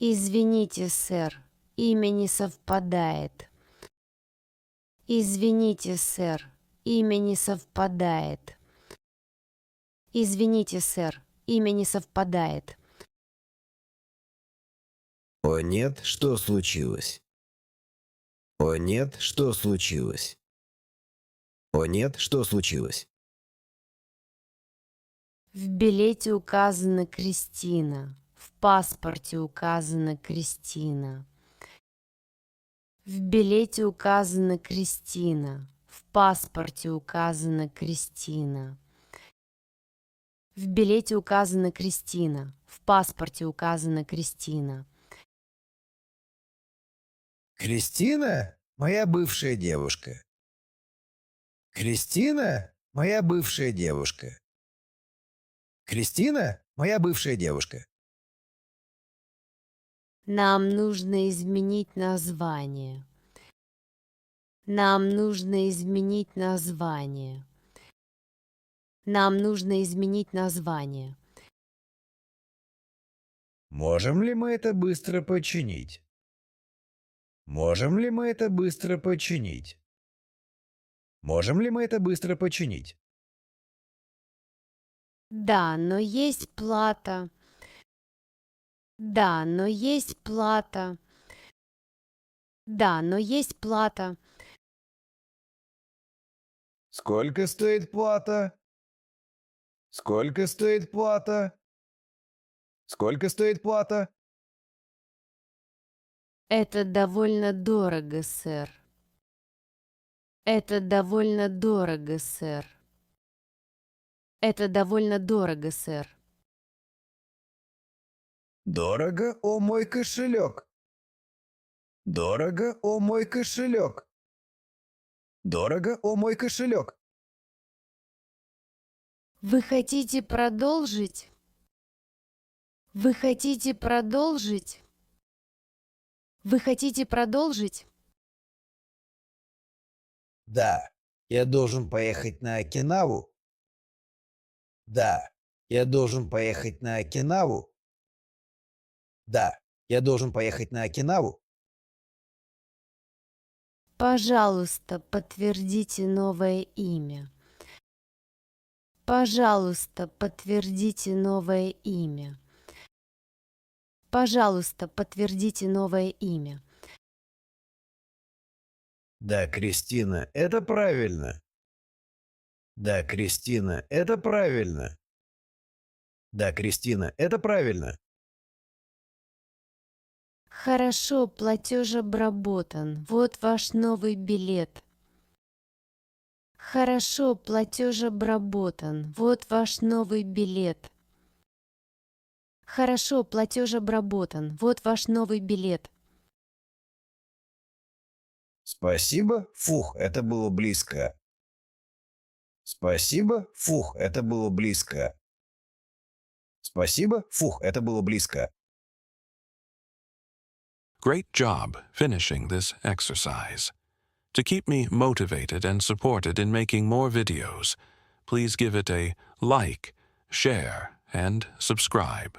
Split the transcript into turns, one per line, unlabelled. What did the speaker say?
Извините, сэр, имя не совпадает. Извините, сэр, имя не совпадает. Извините, сэр, имя не совпадает.
О нет, что случилось? О нет, что случилось? О нет, что случилось?
В билете указана Кристина. В паспорте указана Кристина. В билете указана Кристина. В паспорте указана Кристина. В билете указана Кристина. В паспорте указана Кристина.
Кристина – моя бывшая девушка. Кристина – моя бывшая девушка. Кристина – моя бывшая девушка.
Нам нужно изменить название. Нам нужно изменить название. Нам нужно изменить название.
Можем ли мы это быстро починить? Можем ли мы это быстро починить? Можем ли мы это быстро починить?
Да, но есть плата. Да, но есть плата. Да, но есть плата.
Сколько стоит плата? Сколько стоит плата? Сколько стоит плата?
Это довольно дорого, сэр. Это довольно дорого, сэр. Это довольно дорого, сэр.
Дорого, о мой кошелек. Дорого, о мой кошелек. Дорого, о мой кошелек.
Вы хотите продолжить? Вы хотите продолжить? Вы хотите продолжить?
Да, я должен поехать на Окинаву. Да, я должен поехать на Окинаву. Да, я должен поехать на Окинаву.
Пожалуйста, подтвердите новое имя. Пожалуйста, подтвердите новое имя. Пожалуйста, подтвердите новое имя.
Да, Кристина, это правильно. Да, Кристина, это правильно. Да, Кристина, это правильно.
Хорошо, платеж обработан. Вот ваш новый билет. Хорошо, платеж обработан. Вот ваш новый билет. Хорошо, платеж обработан. Вот ваш новый билет.
Спасибо. Фух, это было близко. Спасибо. Фух, это было близко. Спасибо. Фух, это было близко.
Great job finishing this exercise. To keep me motivated and supported in making more videos, please give it a like, share, and subscribe.